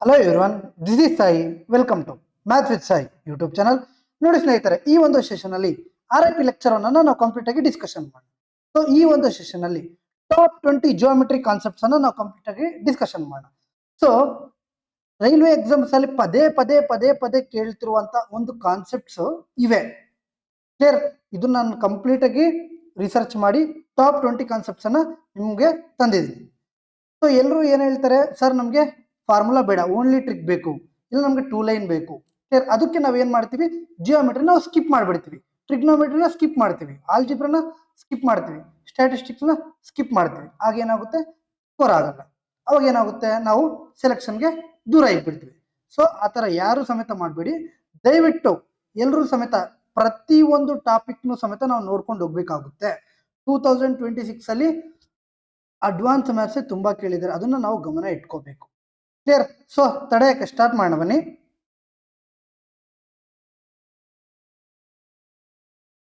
Hello everyone, this is Sai. Welcome to maths with Sai YouTube channel. ನೋಡಿ ಸ್ನೇಹಿತರೆ, ಈ ಒಂದು ಸೆಷನ್ ಅಲ್ಲಿ RIP ಲೆಕ್ಚರ್ ಅನ್ನು ನಾವು ಕಂಪ್ಲೀಟ್ ಆಗಿ ಡಿಸ್ಕಷನ್ ಮಾಡೋಣ. ಸೊ ಈ ಒಂದು ಸೆಷನ್ ಅಲ್ಲಿ ಟಾಪ್ 20 ಜಿಯೋಮೆಟ್ರಿ ಕಾನ್ಸೆಪ್ಟ್ಸ್ ಅನ್ನು ನಾವು ಕಂಪ್ಲೀಟ್ ಆಗಿ ಡಿಸ್ಕಷನ್ ಮಾಡೋಣ. ಸೊ ರೈಲ್ವೆ ಎಕ್ಸಾಮ್ಸ್ ಅಲ್ಲಿ ಪದೇ ಪದೇ ಪದೇ ಪದೇ ಕೇಳ್ತಿರುವಂತ ಒಂದು ಕಾನ್ಸೆಪ್ಟ್ಸ್ ಇವೆ. ಕ್ಲಿಯರ್? ಇದು ನಾನು ಕಂಪ್ಲೀಟ್ ಆಗಿ ರಿಸರ್ಚ್ ಮಾಡಿ ಟಾಪ್ 20 ಕಾನ್ಸೆಪ್ಟ್ಸ್ ಅನ್ನ ನಿಮಗೆ ತಂದಿದ್ದೀನಿ. ಸೊ ಎಲ್ಲರೂ ಏನ್ ಹೇಳ್ತಾರೆ, ಸರ್ ನಮಗೆ ಫಾರ್ಮುಲಾ ಬೇಡ, ಓನ್ಲಿ ಟ್ರಿಕ್ ಬೇಕು, ಇಲ್ಲ ನಮಗೆ 2 ಲೈನ್ ಬೇಕು. ಅದಕ್ಕೆ ನಾವ್ ಏನ್ ಮಾಡ್ತೀವಿ, ಜಿಯೋಮೆಟ್ರಿ ನಾವು ಸ್ಕಿಪ್ ಮಾಡ್ಬಿಡ್ತೀವಿ, ಟ್ರಿಗ್ನೋಮೆಟ್ರಿನ ಸ್ಕಿಪ್ ಮಾಡ್ತೀವಿ, ಆಲ್ಜಿಬ್ರನ ಸ್ಕಿಪ್ ಮಾಡ್ತೀವಿ, ಸ್ಟ್ಯಾಟಿಸ್ಟಿಕ್ಸ್ ನ ಸ್ಕಿಪ್ ಮಾಡ್ತೀವಿ. ಆಗ ಏನಾಗುತ್ತೆ, ಸ್ಕೋರ್ ಆಗಲ್ಲ. ಅವಾಗ ಏನಾಗುತ್ತೆ, ನಾವು ಸೆಲೆಕ್ಷನ್ಗೆ ದೂರ ಇಟ್ಬಿಡ್ತೀವಿ. ಸೊ ಆತರ ಯಾರು ಸಮೇತ ಮಾಡಬೇಡಿ. ದಯವಿಟ್ಟು ಎಲ್ಲರೂ ಸಮೇತ ಪ್ರತಿ ಒಂದು ಟಾಪಿಕ್ನು ಸಮೇತ ನಾವು ನೋಡ್ಕೊಂಡು ಹೋಗ್ಬೇಕಾಗುತ್ತೆ. 2026 ಅಲ್ಲಿ ಅಡ್ವಾನ್ಸ್ ಮ್ಯಾಥ್ಸ್ ತುಂಬಾ ಕೇಳಿದ್ದಾರೆ, ಅದನ್ನ ನಾವು ಗಮನ ಇಟ್ಕೋಬೇಕು. ಕ್ಲಿಯರ್? ಸೊ ತಡೆಯಕ್ಕೆ ಸ್ಟಾರ್ಟ್ ಮಾಡೋಣ ಬನ್ನಿ.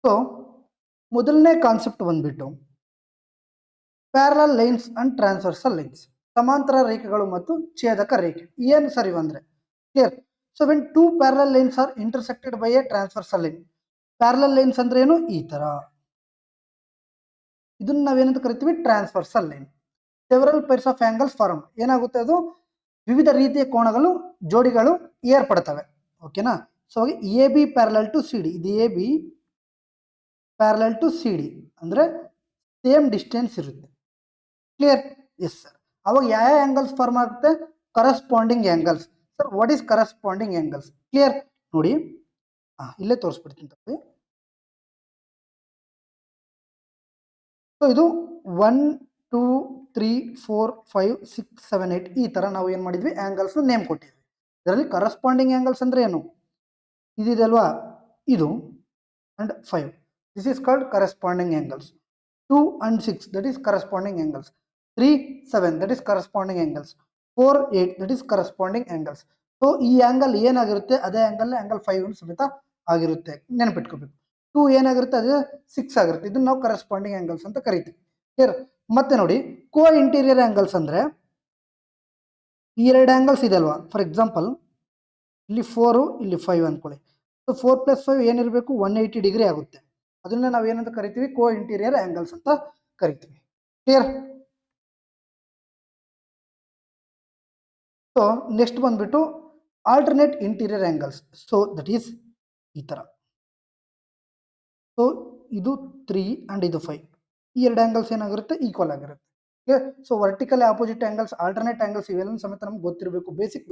ಸೊ ಮೊದಲನೇ ಕಾನ್ಸೆಪ್ಟ್ ಬಂದ್ಬಿಟ್ಟು parallel lines and transversal lines, ಸಮಾಂತರ ರೇಖೆಗಳು ಮತ್ತು ಛೇದಕ ರೇಖೆ. ಏನು ಸರ್ ಇವಂದ್ರೆ? Clear? So when two parallel lines are intersected by a transversal line. Parallel lines ಅಂದ್ರೆ ಏನು? ಈ ತರ, ಇದನ್ನ ನಾವೇನಂತ ಕರಿತೀವಿ? Transversal line. Several pairs of angles form. ಏನಾಗುತ್ತೆ, ಅದು ವಿವಿಧ ರೀತಿಯ ಕೋನಗಳು ಜೋಡಿಗಳು ಏರ್ಪಡ್ತವೆ. ಓಕೆನಾ? So A B parallel to C D, ಇದು A B parallel to C D ಅಂದ್ರೆ ಸೇಮ್ ಡಿಸ್ಟೆನ್ಸ್ ಇರುತ್ತೆ. ಕ್ಲಿಯರ್? Yes sir. ಅವಾಗ ಯಾವ ಆಂಗಲ್ಸ್ ಫಾರ್ಮ್ ಆಗುತ್ತೆ? Corresponding angles. Sir what is corresponding angles? Clear? ನೋಡಿ, ಇಲ್ಲೇ ತೋರಿಸ್ಬಿಡ್ತೀನಿ. ಸೊ ಇದು 1 2 3 4 5 6 7 8 ಈ ತರ ನಾವು ಏನ್ ಮಾಡಿದ್ವಿ, ಆಂಗಲ್ಸ್ ನೇಮ್ ಕೊಟ್ಟಿದ್ವಿ. ಇದರಲ್ಲಿ ಕರಸ್ಪಾಂಡಿಂಗ್ ಆಂಗಲ್ಸ್ ಅಂದ್ರೆ ಏನು? ಇದಿದೆ ಅಲ್ವಾ, ಇದು and 5, this is called corresponding angles. 2 and 6, that is corresponding angles. 3 7, that is corresponding angles. 4 8, that is corresponding angles. So ಈ ಆಂಗಲ್ ಏನಾಗಿರುತ್ತೆ ಅದೇ ಆಂಗಲ್ 5 ಸಮೇತ ಆಗಿರುತ್ತೆ, ನೆನಪಿಟ್ಕೋಬೇಕು. 2 ಏನಾಗಿರುತ್ತೆ ಅದೇ 6 ಆಗಿರುತ್ತೆ. ಇದನ್ನ ನಾವು ಕರೆಸ್ಪಾಂಡಿಂಗ್ ಆಂಗಲ್ಸ್ ಅಂತ ಕರಿತೀವಿ. ಕ್ಲಿಯರ್? ಮತ್ತೆ ನೋಡಿ, ಕೋ ಇಂಟೀರಿಯರ್ ಆಂಗಲ್ಸ್ ಅಂದ್ರೆ ಈ ಎರಡು ಆಂಗಲ್ಸ್ ಇದೆ ಅಲ್ವಾ. ಫಾರ್ ಎಕ್ಸಾಂಪಲ್ ಇಲ್ಲಿ 4 ಇಲ್ಲಿ 5 ಅನ್ಕೊಳ್ಳಿ. ಸೊ 4 + 5 ಏನಿರಬೇಕು, 180 ಡಿಗ್ರಿ ಆಗುತ್ತೆ. ಅದನ್ನ ನಾವು ಏನಂತ ಕರಿತೀವಿ? ಕೋ ಇಂಟೀರಿಯರ್ ಆಂಗಲ್ಸ್ ಅಂತ ಕರಿತೀವಿ. ಕ್ಲಿಯರ್? ಸೊ ನೆಕ್ಸ್ಟ್ ಬಂದ್ಬಿಟ್ಟು alternate interior angles. So that is ಈ ತರ. ಸೊ ಇದು 3 ಅಂಡ್ ಇದು 5, ಈ ಎರಡು ಆಂಗಲ್ಸ್ ಏನಾಗಿರುತ್ತೆ, ಈಕ್ವಲ್ ಆಗಿರುತ್ತೆ. So vertical opposite angles, alternate angles, ಇವೆಲ್ಲ ಸಮೇತ ನಮ್ಗೆ ಗೊತ್ತಿರಬೇಕು, ಬೇಸಿಕ್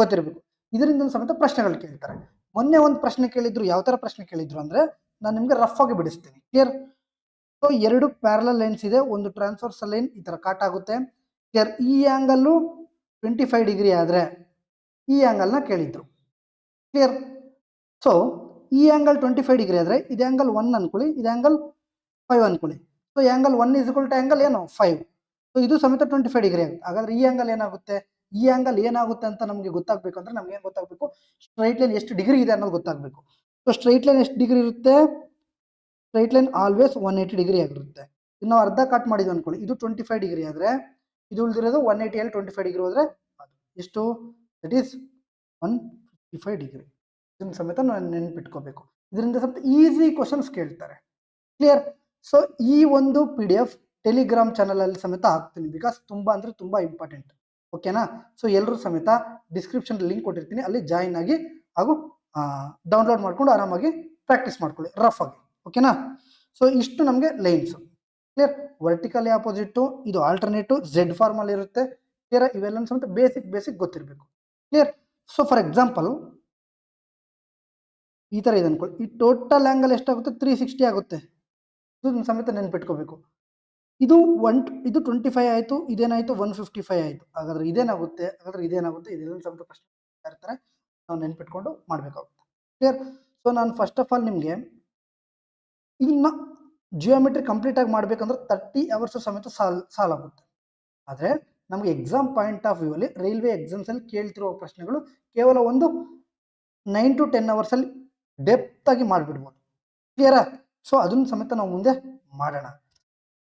ಗೊತ್ತಿರಬೇಕು. ಇದರಿಂದ ಸಮೇತ ಪ್ರಶ್ನೆಗಳು ಕೇಳ್ತಾರೆ. ಮೊನ್ನೆ ಒಂದು ಪ್ರಶ್ನೆ ಕೇಳಿದ್ರು. ಯಾವ ತರ ಪ್ರಶ್ನೆ ಕೇಳಿದ್ರು ಅಂದ್ರೆ, ನಾನು ನಿಮ್ಗೆ ರಫ್ ಆಗಿ ಬಿಡಿಸ್ತೀನಿ. ಕ್ಲಿಯರ್? ಸೊ ಎರಡು ಪ್ಯಾರಲಲ್ ಲೈನ್ಸ್ ಇದೆ, ಒಂದು ಟ್ರಾನ್ಸ್ವರ್ಸಲ್ ಲೈನ್ ಈ ತರ ಕಟ್ ಆಗುತ್ತೆ. ಕ್ಲಿಯರ್? ಈ ಆಂಗಲ್ 25 ಡಿಗ್ರಿ ಆದ್ರೆ ಈ ಆಂಗಲ್ನ ಕೇಳಿದ್ರು. ಕ್ಲಿಯರ್? ಸೊ ಈ ಆಂಗಲ್ 25 ಡಿಗ್ರಿ ಆದ್ರೆ ಇದು ಆಂಗಲ್ 1 ಅನ್ಕೊಳ್ಳಿ, ಇದು ಆಂಗಲ್ 5 ಅನ್ಕೊಳ್ಳಿ. So angle 1 is equal to angle ಏನು, 5. ಸೊ ಇದು ಸಮೇತ 25 ಡಿಗ್ರಿ ಆಗುತ್ತೆ. ಹಾಗಾದ್ರೆ ಈ ಆಂಗಲ್ ಏನಾಗುತ್ತೆ, ಈ ಆಂಗಲ್ ಏನಾಗುತ್ತೆ ಅಂತ ನಮಗೆ ಗೊತ್ತಾಗಬೇಕು ಅಂದ್ರೆ ನಮ್ಗೆ ಏನ್ ಗೊತ್ತಾಗಬೇಕು, ಸ್ಟ್ರೈಟ್ ಲೈನ್ ಎಷ್ಟು ಡಿಗ್ರಿ ಇದೆ ಅನ್ನೋದು ಗೊತ್ತಾಗಬೇಕು. ಸೊ ಸ್ಟ್ರೈಟ್ ಲೈನ್ ಎಷ್ಟು ಡಿಗ್ರಿ ಇರುತ್ತೆ? ಸ್ಟ್ರೈಟ್ ಲೈನ್ ಆಲ್ವೇಸ್ 180 ಡಿಗ್ರಿ ಆಗಿರುತ್ತೆ. ಇನ್ನು ಅರ್ಧ ಕಟ್ ಮಾಡಿದ್ವಿ ಅನ್ಕೊಳ್ಳಿ, ಇದು 25 ಡಿಗ್ರಿ ಆದ್ರೆ ಇದು ಉಳಿದಿರೋದು 180 ಅಲ್ಲಿ 25 ಡಿಗ್ರಿ ಹೋದ್ರೆ ಎಷ್ಟು, ದಟ್ ಈಸ್ 155 ಡಿಗ್ರಿ. ಇದನ್ನ ಸಮೇತ ನಾನು ನೆನ್ಪಿಟ್ಕೋಬೇಕು. ಇದರಿಂದ ಸ್ವಲ್ಪ ಈಸಿ ಕ್ವಶನ್ಸ್ ಕೇಳ್ತಾರೆ. ಕ್ಲಿಯರ್? ಸೊ ಈ ಒಂದು PDF ಟೆಲಿಗ್ರಾಮ್ ಚಾನಲ್ ಅಲ್ಲಿ ಸಮೇತ ಹಾಕ್ತೀನಿ, ಬಿಕಾಸ್ ತುಂಬಾ ಅಂದ್ರೆ ತುಂಬಾ ಇಂಪಾರ್ಟೆಂಟ್. ಓಕೆನಾ? ಸೊ ಎಲ್ಲರೂ ಸಮೇತ ಡಿಸ್ಕ್ರಿಪ್ಷನ್ ಲಿಂಕ್ ಕೊಟ್ಟಿರ್ತೀನಿ, ಅಲ್ಲಿ ಜಾಯಿನ್ ಆಗಿ ಹಾಗೂ ಡೌನ್ಲೋಡ್ ಮಾಡ್ಕೊಂಡು ಆರಾಮಾಗಿ ಪ್ರಾಕ್ಟೀಸ್ ಮಾಡ್ಕೊಳ್ಳಿ ರಫ್ ಆಗಿ. ಓಕೆನಾ? ಸೊ ಇಷ್ಟು ನಮಗೆ ಲೈನ್ಸ್. ಕ್ಲಿಯರ್? ವರ್ಟಿಕಲ್ ಆಪೋಸಿಟ್, ಇದು ಆಲ್ಟರ್ನೇಟಿವ್, ಝೆಡ್ ಫಾರ್ಮ್ ಅಲ್ಲಿ ಇರುತ್ತೆ. ಕ್ಲಿಯರ್? ಇವೆಲ್ಲ ಸಮೇತ ಬೇಸಿಕ್ ಗೊತ್ತಿರಬೇಕು. ಕ್ಲಿಯರ್? ಸೊ ಫಾರ್ ಎಕ್ಸಾಂಪಲ್ ಈ ತರ ಇದೆ ಅನ್ಕೊಳ್ಳಿ, ಈ ಟೋಟಲ್ ಆಂಗಲ್ ಎಷ್ಟಾಗುತ್ತೆ, 360 ಆಗುತ್ತೆ. ಇದು ಸಮೇತ ನೆನ್ಪಿಟ್ಕೋಬೇಕು. ಇದು 25 ಆಯ್ತು, ಇದೇನಾಯ್ತು 155 ಆಯ್ತು. ಹಾಗಾದ್ರೆ ಇದೇನಾಗುತ್ತೆ, ಇದೆಲ್ಲ ಸಮೇತ ಪ್ರಶ್ನೆ ಇರ್ತಾರೆ, ನಾವು ನೆನ್ಪಿಟ್ಕೊಂಡು ಮಾಡ್ಬೇಕಾಗುತ್ತೆ. ಕ್ಲಿಯರ್? ಸೊ ನಾನು ಫಸ್ಟ್ ಆಫ್ ಆಲ್ ನಿಮ್ಗೆ ಇದನ್ನ ಜಿಯೋಮೆಟ್ರಿ ಕಂಪ್ಲೀಟ್ ಆಗಿ ಮಾಡ್ಬೇಕಂದ್ರೆ 30 ಅವರ್ಸ್ ಸಮೇತ ಸಾಲ್ ಆಗುತ್ತೆ. ಆದ್ರೆ ನಮ್ಗೆ ಎಕ್ಸಾಮ್ ಪಾಯಿಂಟ್ ಆಫ್ ವ್ಯೂ ಅಲ್ಲಿ ರೈಲ್ವೆ ಎಕ್ಸಾಮ್ಸ್ ಅಲ್ಲಿ ಕೇಳ್ತಿರೋ ಪ್ರಶ್ನೆಗಳು ಕೇವಲ ಒಂದು 9 to 10 ಅವರ್ಸ್ ಅಲ್ಲಿ ಡೆಪ್ತ್ ಆಗಿ ಮಾಡಿಬಿಡ್ಬೋದು. ಕ್ಲಿಯರಾ? ಸೊ ಅದನ್ನ ಸಮೇತ ನಾವು ಮುಂದೆ ಮಾಡೋಣ.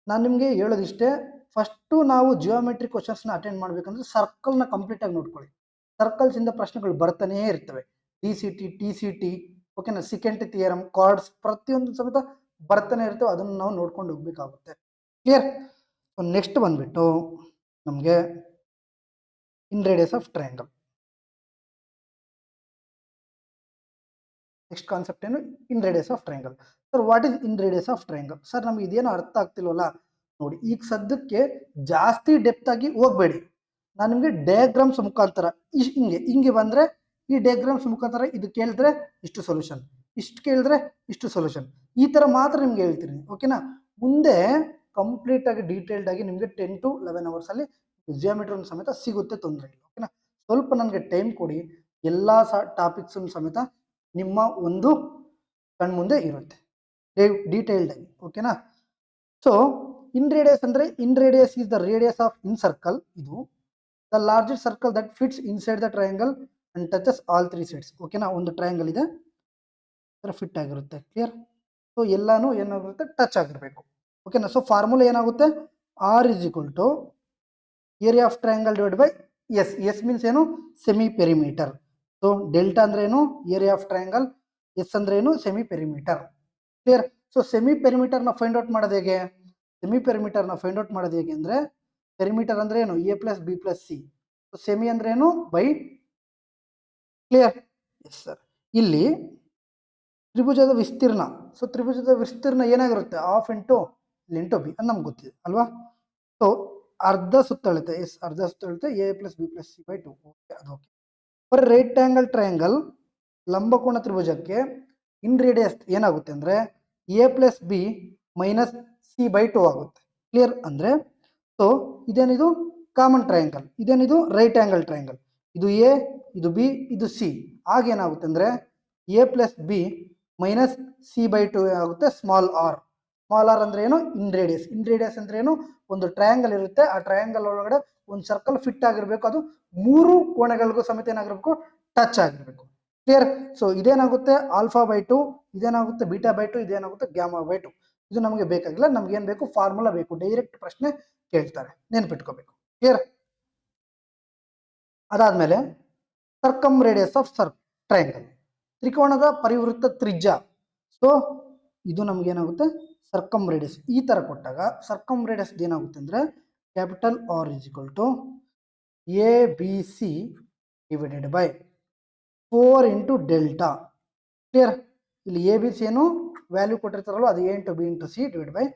ನಾನು ನಿಮ್ಗೆ ಹೇಳೋದಿಷ್ಟೇ, ಫಸ್ಟ್ ನಾವು ಜಿಯೋಮೆಟ್ರಿ ಕ್ವಶನ್ಸ್ ನ ಅಟೆಂಡ್ ಮಾಡ್ಬೇಕಂದ್ರೆ ಸರ್ಕಲ್ ನ ಕಂಪ್ಲೀಟ್ ಆಗಿ ನೋಡ್ಕೊಳ್ಳಿ. ಸರ್ಕಲ್ಸ್ ಇಂದ ಪ್ರಶ್ನೆಗಳು ಬರ್ತಾನೇ ಇರ್ತವೆ. DCT, TCT, ಓಕೆನಾ, ಸಿಕೆಂಟ್ ಥಿಯರಮ್, ಕಾರ್ಡ್ಸ್ ಪ್ರತಿಯೊಂದು ಸಮೇತ ಬರ್ತಾನೆ ಇರ್ತವೆ. ಅದನ್ನು ನಾವು ನೋಡ್ಕೊಂಡು ಹೋಗ್ಬೇಕಾಗುತ್ತೆ. ಕ್ಲಿಯರ್? ನೆಕ್ಸ್ಟ್ ಬಂದ್ಬಿಟ್ಟು ನಮಗೆ inradius of triangle. Next concept ಏನು? Inradius of triangle. Sir what is inradius of triangle? Sir ನಮ್ಗೆ ಇದೇನು ಅರ್ಥ ಆಗ್ತಿಲ್ವಲ್ಲ ನೋಡಿ. ಈಗ ಸದ್ಯಕ್ಕೆ ಜಾಸ್ತಿ ಡೆಪ್ತ್ ಆಗಿ ಹೋಗ್ಬೇಡಿ. ನಾನು ನಿಮಗೆ ಡಯಾಗ್ರಾಮ್ಸ್ ಮುಖಾಂತರ ಹಿಂಗೆ ಬಂದ್ರೆ ಈ ಡಯಾಗ್ರಾಮ್ಸ್ ಮುಖಾಂತರ ಇದು ಕೇಳಿದ್ರೆ ಇಷ್ಟು ಸೊಲ್ಯೂಷನ್, ಇಷ್ಟು ಕೇಳಿದ್ರೆ ಇಷ್ಟು ಸೊಲ್ಯೂಷನ್, ಈ ತರ ಮಾತ್ರ ನಿಮ್ಗೆ ಹೇಳ್ತೀನಿ. ಓಕೆನಾ? ಮುಂದೆ ಕಂಪ್ಲೀಟ್ ಆಗಿ ಡೀಟೇಲ್ಡ್ ಆಗಿ ನಿಮಗೆ 10 to 11 hours ಅಲ್ಲಿ ಜಿಯೋಮೆಟ್ರಿ ಸಮೇತ ಸಿಗುತ್ತೆ, ತೊಂದರೆ ಇಲ್ಲ. ಓಕೆನಾ? ಸ್ವಲ್ಪ ನನಗೆ ಟೈಮ್ ಕೊಡಿ, ಎಲ್ಲಾ ಟಾಪಿಕ್ಸ್ ಸಮೇತ ನಿಮ್ಮ ಒಂದು ಕಣ್ಮುಂದೆ ಇರುತ್ತೆ ಡೀಟೇಲ್ಡ್ ಆಗಿ. ಓಕೆನಾ? ಸೊ ಇನ್ ರೇಡಿಯಸ್ ಅಂದ್ರೆ, inradius is the radius of incircle. ಇದು the largest circle that fits inside the triangle and touches all 3 sides. ಓಕೆನಾ? ಒಂದು ಟ್ರಯಾಂಗಲ್ ಇದೆ, ಫಿಟ್ ಆಗಿರುತ್ತೆ. ಕ್ಲಿಯರ್? ಸೊ ಎಲ್ಲಾನು ಏನಾಗಿರುತ್ತೆ? ಟಚ್ ಆಗಿರಬೇಕು. ಓಕೆನಾ? ಸೊ ಫಾರ್ಮುಲಾ ಏನಾಗುತ್ತೆ? R is equal to area of triangle divide by S. S means ಏನು? Semi perimeter. ಸೊ ಡೆಲ್ಟಾ ಅಂದ್ರೆ ಏನು? Area of triangle. ಎಸ್ ಅಂದ್ರೆ ಏನು? Semi perimeter. Clear? So semi perimeter ನ ಫೈಂಡ್ ಔಟ್ ಮಾಡೋದು ಹೇಗೆ? ಸೆಮಿ ಪೆರಿಮೀಟರ್ ನ ಫೈಂಡ್ ಔಟ್ ಮಾಡೋದು ಹೇಗೆ ಅಂದ್ರೆ, ಪೆರಿಮೀಟರ್ ಅಂದ್ರೆ ಏನು? A plus B plus C. So semi ಅಂದ್ರೆ ಏನು? ಬೈ. ಕ್ಲಿಯರ್? Yes sir. ಇಲ್ಲಿ ತ್ರಿಭುಜದ ವಿಸ್ತೀರ್ಣ. ಸೊ ತ್ರಿಭುಜದ ವಿಸ್ತೀರ್ಣ ಏನಾಗಿರುತ್ತೆ? ಹಾಫ್ ಇಂಟು ಬಿ ಅದು ನಮ್ಗೆ ಗೊತ್ತಿದೆ ಅಲ್ವಾ? ಸೊ ಅರ್ಧ ಸುತ್ತಳತೆ. ಎಸ್, ಅರ್ಧ ಸುತ್ತಳತೆ A plus B plus C by 2. Okay, ಅದು okay. For right angle triangle, ಲಂಬಕೋಣ ತ್ರಿಭುಜಕ್ಕೆ ಇನ್ ರೇಡಿಯಸ್ ಏನಾಗುತ್ತೆ ಅಂದ್ರೆ A plus B minus C by 2 ಆಗುತ್ತೆ. ಕ್ಲಿಯರ್? ಅಂದ್ರೆ ಸೊ ಇದೇನಿದು ಕಾಮನ್ ಟ್ರಯಾಂಗಲ್, ಇದೇನಿದು ರೈಟ್ ಆಂಗಲ್ ಟ್ರಯಾಂಗಲ್. ಇದು ಎ, ಇದು ಬಿ, ಇದು ಸಿ. ಆಗೇನಾಗುತ್ತೆ ಅಂದ್ರೆ A plus B minus C by 2 ಆಗುತ್ತೆ. Small R. ಸ್ಮಾಲ್ ಆರ್ ಅಂದ್ರೆ ಏನು? ಇನ್ ರೇಡಿಯಸ್. ಇನ್ ರೇಡಿಯಸ್ ಅಂದ್ರೆ ಏನು? ಒಂದು ಟ್ರಯಾಂಗಲ್ ಇರುತ್ತೆ, ಆ ಟ್ರಯಾಂಗಲ್ ಒಳಗಡೆ ಒಂದು ಸರ್ಕಲ್ ಫಿಟ್ ಆಗಿರ್ಬೇಕು. ಅದು 3 ಕೋಣೆಗಳಿಗೂ ಸಮೇತ ಏನಾಗಿರ್ಬೇಕು? ಟಚ್ ಆಗಿರ್ಬೇಕು. ಕ್ಲಿಯರ್? ಸೊ ಇದೇನಾಗುತ್ತೆ? ಆಲ್ಫಾ ಬೈ 2, ಇದೇನಾಗುತ್ತೆ? ಬೀಟಾ ಬೈ 2, ಇದೇನಾಗುತ್ತೆ? Gamma by 2. ಇದು ನಮಗೆ ಬೇಕಾಗಿಲ್ಲ. ನಮ್ಗೆ ಏನ್ ಬೇಕು? ಫಾರ್ಮುಲಾ ಬೇಕು. ಡೈರೆಕ್ಟ್ ಪ್ರಶ್ನೆ ಕೇಳ್ತಾರೆ, ನೆನ್ಪಿಟ್ಕೋಬೇಕು. ಕ್ಲಿಯರ್? ಅದಾದ್ಮೇಲೆ ಸರ್ಕಮ್ ರೇಡಿಯಸ್ ಆಫ್ ಟ್ರಯಾಂಗಲ್, ತ್ರಿಕೋಣದ ಪರಿವೃತ್ತ ತ್ರಿಜ್ಯ. ಸೊ ಇದು ನಮ್ಗೆ ಏನಾಗುತ್ತೆ? Circumradius. ಈ ತರ ಕೊಟ್ಟಾಗ ಸರ್ಕಮ್ ರೇಡಿಯಸ್ ಏನಾಗುತ್ತೆ ಅಂದ್ರೆ capital R is equal to A B C divided by 4 into delta. Clear? ಇಲ್ಲಿ ಎ ಬಿ ಸಿ ಏನು ವ್ಯಾಲ್ಯೂ ಕೊಟ್ಟಿರ್ತಾರಲ್ಲ, ಅದು A into B into C divide by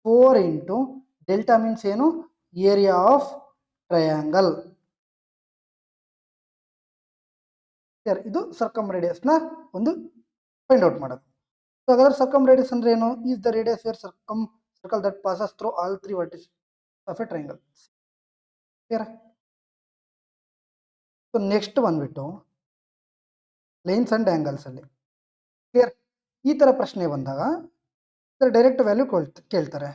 4 into delta means ಏನು? Area of triangle. ಇದು ಸರ್ಕಮ್ radius ನ ಒಂದು find out ಮಾಡೋದು. So ಹಾಗಾದ್ರೆ ಸರ್ಕಮ್ ರೇಡಿಯಸ್ ಅಂದ್ರೆ ಏನು? Is the radius where circle that passes through all 3 vertices of a triangle. Clear? So next ಬಂದ್ಬಿಟ್ಟು lines and angles ಅಲ್ಲಿ. ಕ್ಲಿಯರ್? ಈ ತರ ಪ್ರಶ್ನೆ ಬಂದಾಗ ಡೈರೆಕ್ಟ್ ವ್ಯಾಲ್ಯೂ ಕೇಳ್ತಾರೆ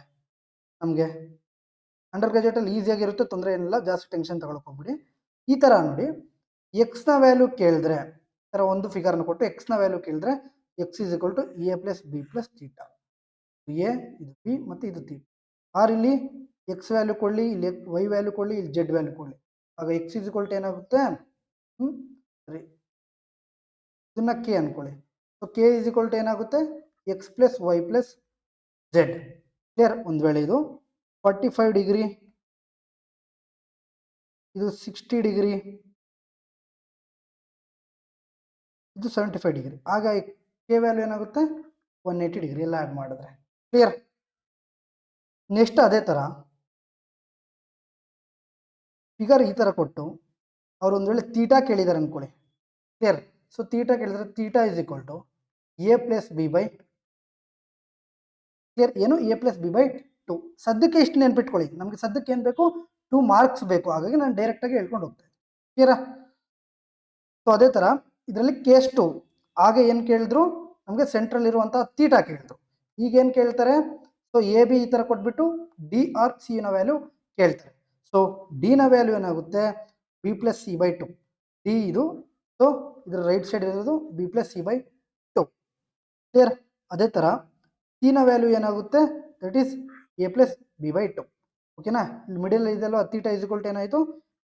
ನಮಗೆ. ಅಂಡರ್ ಗ್ರಾಜುಯೇಟ್ ಅಲ್ಲಿ ಈಸಿಯಾಗಿರುತ್ತೆ, ತೊಂದರೆ ಏನಿಲ್ಲ, ಜಾಸ್ತಿ ಟೆನ್ಷನ್ ತಗೊಳಕ್ ಹೋಗ್ಬಿಡಿ. ಈ ತರ ನೋಡಿ, ಎಕ್ಸ್ ನ ವ್ಯಾಲ್ಯೂ ಕೇಳಿದ್ರೆ, ತರ ಒಂದು ಫಿಗರ್ನ ಕೊಟ್ಟು ಎಕ್ಸ್ ನ ವ್ಯಾಲ್ಯೂ ಕೇಳಿದ್ರೆ X is equal to A plus B plus theta. A, ಇದು ಬಿ, ಮತ್ತೆ ಇದು ಥೀಟಾ. ಆರ್ ಇಲ್ಲಿ ಎಕ್ಸ್ ವ್ಯಾಲ್ಯೂ ಕೊಡ್ಲಿ, ಇಲ್ಲಿ ವೈ ವ್ಯಾಲ್ಯೂ ಕೊಡ್ಲಿ, ಇಲ್ಲಿ ಜೆಡ್ ವ್ಯಾಲ್ಯೂ ಕೊಡ್ಲಿ. ಆಗ ಎಕ್ಸ್ ಇಸ್ ಈಕ್ವಲ್ ಟು ಏನಾಗುತ್ತೆ? ಸರಿ, ಇದನ್ನ ಕೆ ಅನ್ಕೊಳ್ಳಿ. So K is equal to ಏನಾಗುತ್ತೆ? X plus Y plus Z. Clear? ಒಂದು ವೇಳೆ ಇದು 45 ಡಿಗ್ರಿ, ಇದು 60 ಡಿಗ್ರಿ, ಇದು 75 ಡಿಗ್ರಿ, ಆಗ ಕೆ ವ್ಯಾಲ್ಯೂ ಏನಾಗುತ್ತೆ? 180 ಡಿಗ್ರಿ ಎಲ್ಲ ಆಡ್ ಮಾಡಿದ್ರೆ. ಕ್ಲಿಯರ್? ನೆಕ್ಸ್ಟ್ ಅದೇ ತರ ಫಿಗರ್ ಈ ತರ ಕೊಟ್ಟು ಅವ್ರು ಒಂದ್ ವೇಳೆ ತೀಟಾ ಕೇಳಿದಾರೆ ಅನ್ಕೊಳ್ಳಿ. ಕ್ಲಿಯರ್? ಸೊ ತೀಟಾ ಕೇಳಿದ್ರೆ theta is equal to A plus B by, clear? ಏನು? A plus B by 2. ಸದ್ಯಕ್ಕೆ ಇಷ್ಟು ನೆನ್ಪಿಟ್ಕೊಳ್ಳಿ, ನಮ್ಗೆ ಸದ್ಯಕ್ಕೆ ಏನ್ ಬೇಕು? 2 ಮಾರ್ಕ್ಸ್ ಬೇಕು. ಹಾಗಾಗಿ ನಾನು ಡೈರೆಕ್ಟ್ ಆಗಿ ಹೇಳ್ಕೊಂಡು ಹೋಗ್ತೇನೆ. ಕ್ಲಿಯರಾ? ಸೊ ಅದೇ ತರ ಇದರಲ್ಲಿ ಕೇಸ್ 2 ಆಗ ಏನ್ ಕೇಳಿದ್ರು? ನಮ್ಗೆ ಸೆಂಟ್ರಲ್ ಇರುವಂತಹ ತೀಟಾ ಕೇಳಿದ್ರು. ಈಗ ಏನ್ ಕೇಳ್ತಾರೆ? ಸೊ ಎ ಬಿ ಈ ತರ ಕೊಟ್ಬಿಟ್ಟು ಡಿ ಆರ್ ಸಿ ನ ವ್ಯಾಲ್ಯೂ ಕೇಳ್ತಾರೆ. ಸೊ ಡಿ ನ ವ್ಯಾಲ್ಯೂ ಏನಾಗುತ್ತೆ? B plus C by 2. D ಇದು, ಸೊ ಇದ್ರ ರೈಟ್ ಸೈಡ್ ಇರೋದು B plus C by 2. Clear? ಅದೇ ತರ ಸಿ ನ ವ್ಯಾಲ್ಯೂ ಏನಾಗುತ್ತೆ? That is A plus B by 2. ಓಕೆನಾ? ಇಲ್ಲಿ ಮಿಡಲ್ ಇದೆಲ್ಲ ತೀಟಾ ಇಸ್ ಈಕ್ವಲ್ ಟು ಏನಾಯ್ತು?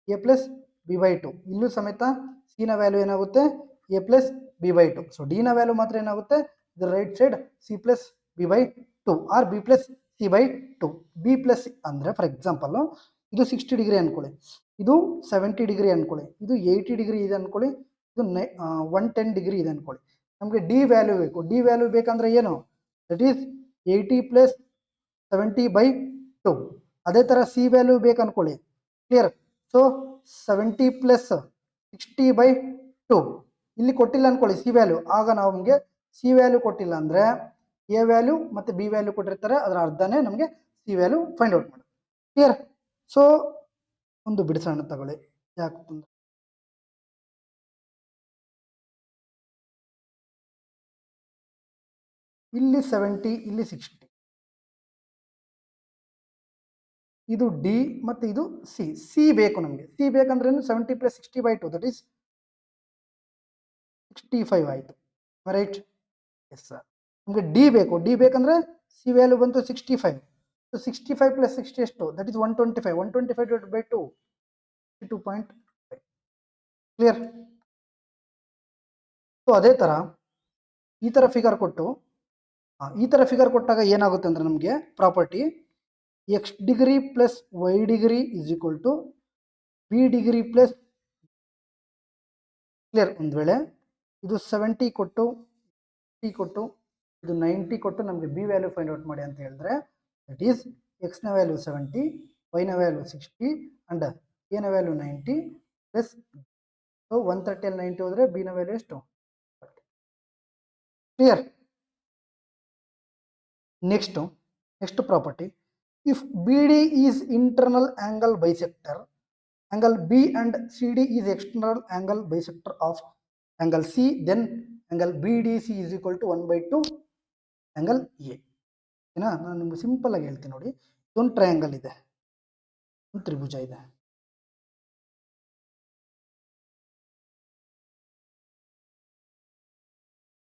A plus B/2. ಇಲ್ಲೂ ಸಮೇತ ಸಿ ನ ವ್ಯಾಲ್ಯೂ ಏನಾಗುತ್ತೆ A+B/2. ಸೊ ಡಿ ನ ವ್ಯಾಲ್ಯೂ ಮಾತ್ರ ಏನಾಗುತ್ತೆ the right side C+B/2 or B+C/2. B+ ಅಂದರೆ ಫಾರ್ ಎಕ್ಸಾಂಪಲ್ ಇದು 60 ಡಿಗ್ರಿ ಅನ್ಕೊಳ್ಳಿ, ಇದು 70 ಡಿಗ್ರಿ ಅನ್ಕೊಳ್ಳಿ, ಇದು 80 ಡಿಗ್ರಿ ಇದೆ ಅನ್ಕೊಳ್ಳಿ, ಇದು 110 ಡಿಗ್ರಿ ಇದೆ ಅನ್ಕೊಳ್ಳಿ. ನಮಗೆ ಡಿ ವ್ಯಾಲ್ಯೂ ಬೇಕು. ಡಿ ವ್ಯಾಲ್ಯೂ ಬೇಕಂದ್ರೆ ಏನು, ದಟ್ ಈಸ್ 80 + 70/2. ಅದೇ ಥರ ಸಿ ವ್ಯಾಲ್ಯೂ ಬೇಕು ಅನ್ಕೊಳ್ಳಿ. ಕ್ಲಿಯರ್. ಸೊ 70 + 60/2 ಇಲ್ಲಿ ಕೊಟ್ಟಿಲ್ಲ ಅನ್ಕೊಳ್ಳಿ ಸಿ ವ್ಯಾಲ್ಯೂ. ಆಗ ನಮಗೆ ಸಿ ವ್ಯಾಲ್ಯೂ ಕೊಟ್ಟಿಲ್ಲ ಅಂದರೆ ಎ ವ್ಯಾಲ್ಯೂ ಮತ್ತು ಬಿ ವ್ಯಾಲ್ಯೂ ಕೊಟ್ಟಿರ್ತಾರೆ, ಅದರ ಅರ್ಧನೇ ನಮಗೆ ಸಿ ವ್ಯಾಲ್ಯೂ ಫೈಂಡ್ ಔಟ್ ಮಾಡಿ. ಕ್ಲಿಯರ್. ಸೊ ಒಂದು ಬಿಡಿಸೋಣ ತಗೊಳ್ಳಿ, ಯಾಕೆ ತೊಂದರೆ. ಇಲ್ಲಿ 70, ಇಲ್ಲಿ 60, ಇದು ಡಿ ಮತ್ತು ಇದು ಸಿ. ಸಿ ಬೇಕು ನಮಗೆ. ಸಿ ಬೇಕಂದ್ರೆ 70 + 60/2 ದಟ್ ಈಸ್ 65 ಆಯಿತು, ರೈಟ್? Yes sir. ನಮಗೆ ಡಿ ಬೇಕು. ಡಿ ಬೇಕಂದ್ರೆ ಸಿ ವ್ಯಾಲ್ಯೂ ಬಂತು 65. ಸೊ 65 + 60 ಎಷ್ಟು, ದಟ್ ಈಸ್ 125. 125/2 62.5. ಕ್ಲಿಯರ್. ಸೊ ಅದೇ ಥರ ಈ ಥರ ಫಿಗರ್ ಕೊಟ್ಟು ಈ ಥರ ಫಿಗರ್ ಕೊಟ್ಟಾಗ ಏನಾಗುತ್ತೆ ಅಂದರೆ ನಮಗೆ property x degree + y degree = b degree + clear. ಒಂದು ವೇಳೆ ಇದು 70 ಕೊಟ್ಟು, 60 ಕೊಟ್ಟು, ಇದು 90 ಕೊಟ್ಟು ನಮಗೆ ಬಿ ವ್ಯಾಲ್ಯೂ ಫೈಂಡ್ ಔಟ್ ಮಾಡಿ ಅಂತ ಹೇಳಿದ್ರೆ ದಟ್ ಈಸ್ ಎಕ್ಸ್ ನ ವ್ಯಾಲ್ಯೂ 70, ವೈ ನ ವ್ಯಾಲ್ಯೂ 60 ಅಂಡ್ ಎ ನ ವ್ಯಾಲ್ಯೂ 90 ಪ್ಲಸ್. ಸೊ 130 ಅಲ್ಲಿ 90 ಹೋದರೆ ಬಿ ನ ವ್ಯಾಲ್ಯೂ ಎಷ್ಟು? Clear. Next property, if B D is internal angle bisector, angle B and CD is external angle bisector of angle C, then angle BDC is equal to 1/2 angle A. ಏನ ನಾನು ನಿಮ್ಗೆ simple ಆಗಿ ಹೇಳ್ತೀನಿ ನೋಡಿ. ಇದೊಂದು triangle ಇದೆ, ಒಂದು ತ್ರಿಭುಜ ಇದೆ.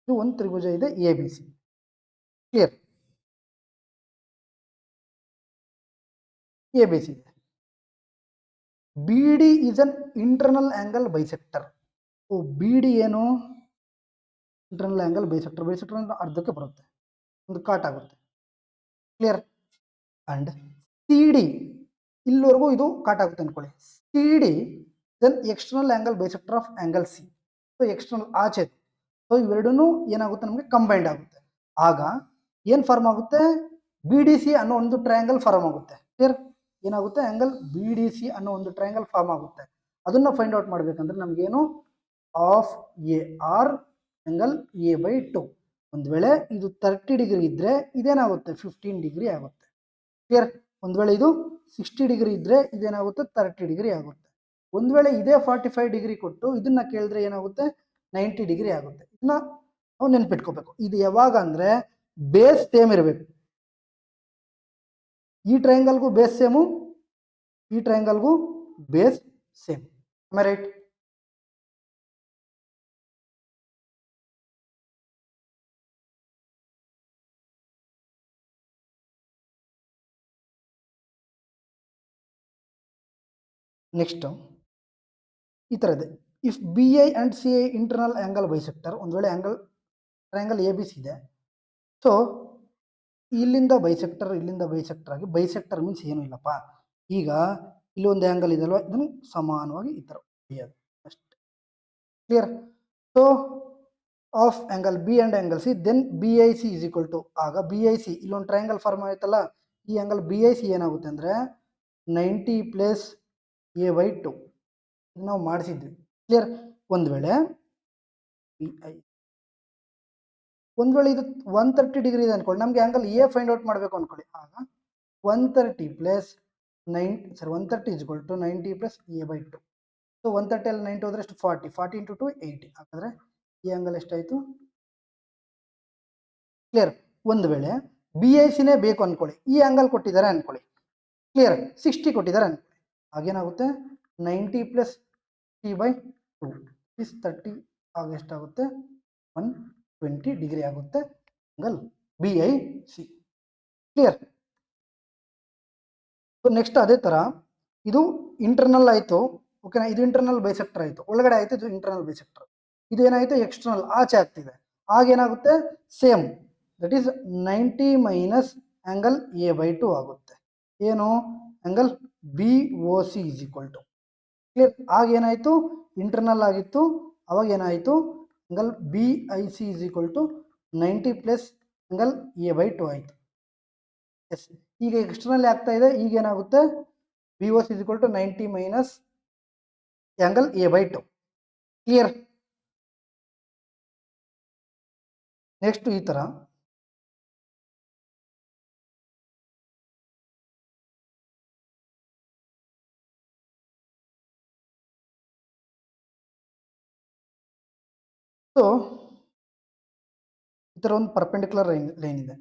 ಇದು ಒಂದು ತ್ರಿಭುಜ ಇದೆ ABC. ಕ್ಲಿಯರ್. ABC ಇದೆ. BD is an internal angle bisector. BD ಏನು? Internal angle bisector. ಬೈಸೆಕ್ಟರ್ ಅಂದ್ರೆ ಅರ್ಧಕ್ಕೆ ಬರುತ್ತೆ, ಒಂದು ಕಾಟ್ ಆಗುತ್ತೆ. ಕ್ಲಿಯರ್. ಅಂಡ್ CD ಇಲ್ಲಿವರೆಗೂ ಇದು ಕಾಟ್ ಆಗುತ್ತೆ ಅನ್ಕೊಳ್ಳಿ. CD then external angle bisector of angle C. So external ಆಚೆ. ಸೊ ಇವೆರಡೂ ಏನಾಗುತ್ತೆ ನಮಗೆ ಕಂಬೈಂಡ್ ಆಗುತ್ತೆ. ಆಗ ಏನು ಫಾರ್ಮ್ ಆಗುತ್ತೆ? BDC ಅನ್ನೋ ಒಂದು ಟ್ರಯಾಂಗಲ್ ಫಾರ್ಮ್ ಆಗುತ್ತೆ. ಕ್ಲಿಯರ್. ಏನಾಗುತ್ತೆ? ಆಂಗಲ್ BDC ಅನ್ನೋ ಒಂದು ಟ್ರಯಾಂಗಲ್ ಫಾರ್ಮ್ ಆಗುತ್ತೆ. ಅದನ್ನ ಫೈಂಡ್ ಔಟ್ ಮಾಡ್ಬೇಕಂದ್ರೆ ನಮಗೇನು of A R angle A/2. ಒಂದು ವೇಳೆ ಇದು 30 ಡಿಗ್ರಿ ಇದ್ರೆ ಇದೇನಾಗುತ್ತೆ 15 ಡಿಗ್ರಿ ಆಗುತ್ತೆ. ಕ್ಲಿಯರ್. ಒಂದು ವೇಳೆ ಇದು 60 ಡಿಗ್ರಿ ಇದ್ರೆ ಇದೇನಾಗುತ್ತೆ 30 ಡಿಗ್ರಿ ಆಗುತ್ತೆ. ಒಂದು ವೇಳೆ ಇದೇ 45 ಡಿಗ್ರಿ ಕೊಟ್ಟು ಇದನ್ನ ಕೇಳಿದ್ರೆ ಏನಾಗುತ್ತೆ 90 ಡಿಗ್ರಿ ಆಗುತ್ತೆ. ಇದನ್ನ ನಾವು ನೆನ್ಪಿಟ್ಕೋಬೇಕು. ಇದು ಯಾವಾಗ ಅಂದ್ರೆ ಬೇಸ್ ಸೇಮ್ ಇರಬೇಕು. ಈ ಟ್ರಯಾಂಗಲ್ಗೂ ಬೇಸ್ ಸೇಮು, ಈ ಟ್ರಯಾಂಗಲ್ಗೂ ಬೇಸ್ ಸೇಮ್. ರೈಟ್? ನೆಕ್ಸ್ಟ್ ಈ ಥರ ಇದೆ. If BI and CI internal angle bisector, ಒಂದು ವೇಳೆ ಟ್ರಯಾಂಗಲ್ ABC ಇದೆ. ಸೊ ಇಲ್ಲಿಂದ ಬೈಸೆಕ್ಟರ್, ಇಲ್ಲಿಂದ ಬೈಸೆಕ್ಟರ್ ಆಗಿ, ಬೈಸೆಕ್ಟರ್ ಮೀನ್ಸ್ ಏನೂ ಇಲ್ಲಪ್ಪ. ಈಗ ಇಲ್ಲಿ ಒಂದು ಆಂಗಲ್ ಇದೆ ಅಲ್ವಾ, ಇದನ್ನು ಸಮಾನವಾಗಿ ಈ ಥರ ಹೊಡೆಯೋದು ಅಷ್ಟೇ. Clear. So of angle B and angle C, then BIC is equal to, ಆಗ BIC ಇಲ್ಲೊಂದು ಟ್ರಯಾಂಗಲ್ ಫಾರ್ಮ್ ಆಯ್ತಲ್ಲ, ಈ ಆಂಗಲ್ BIC ಏನಾಗುತ್ತೆ ಅಂದರೆ 90 + A/2 ನಾವು ಮಾಡಿಸಿದ್ವಿ. ಕ್ಲಿಯರ್. ಒಂದು ವೇಳೆ ಇದು 130 ಡಿಗ್ರಿ ಇದೆ ಅನ್ಕೊಳ್ಳಿ, ನಮಗೆ ಆಂಗಲ್ ಎ ಫೈಂಡ್ ಔಟ್ ಮಾಡಬೇಕು ಅನ್ಕೊಳ್ಳಿ. ಆಗ 130 + 130 = 90 + A/2. ಸೊ 130 ಅಲ್ಲಿ 90 ಹೋದ್ರೆ ಎಷ್ಟು? 40. 40 × 2 80. ಹಾಗಾದ್ರೆ ಈ ಆಂಗಲ್ ಎಷ್ಟಾಯಿತು? ಕ್ಲಿಯರ್. ಒಂದು ವೇಳೆ BICನೇ ಬೇಕು ಅನ್ಕೊಳ್ಳಿ, ಈ ಆಂಗಲ್ ಕೊಟ್ಟಿದ್ದಾರೆ ಅನ್ಕೊಳ್ಳಿ. ಕ್ಲಿಯರ್. 60 ಕೊಟ್ಟಿದ್ದಾರೆ ಅನ್ಕೊಳ್ಳಿ. ಆಗೇನಾಗುತ್ತೆ 90 + T/2 ಇಸ್ 30. ಆಗ ಎಷ್ಟಾಗುತ್ತೆ 120 ಡಿಗ್ರಿ ಆಗುತ್ತೆ angle BIC. Clear. So next ಅದೇ ಥರ ಇದು ಇಂಟರ್ನಲ್ ಆಯಿತು. ಓಕೆನಾ. ಇದು ಇಂಟರ್ನಲ್ ಬೈಸೆಕ್ಟರ್ ಆಯಿತು, ಒಳಗಡೆ ಆಯಿತು ಇದು ಇಂಟರ್ನಲ್ ಬೈಸೆಕ್ಟರ್. ಇದೇನಾಯಿತು ಎಕ್ಸ್ಟರ್ನಲ್ ಆಚೆ ಆಗ್ತಿದೆ. ಆಗೇನಾಗುತ್ತೆ same, that is 90 minus angle A/2 ಆಗುತ್ತೆ. ಏನು angle BOC is equal to clear. ಆಗೇನಾಯಿತು ಇಂಟರ್ನಲ್ ಆಗಿತ್ತು, ಅವಾಗ ಏನಾಯಿತು angle BIC is equal to 90 plus angle A/2 ಆಯಿತು. ಎಸ್, ಈಗ ಎಕ್ಸ್ಟರ್ನಲ್ ಆಗ್ತಾ ಇದೆ. ಈಗ ಏನಾಗುತ್ತೆ BOC is equal to 90 minus angle A/2. Clear. Next ಈ ಥರ ಸೊ ಈ ಥರ ಒಂದು ಪರ್ಪೆಂಡಿಕ್ಯುಲರ್ ಲೈನ್ ಇದೆ.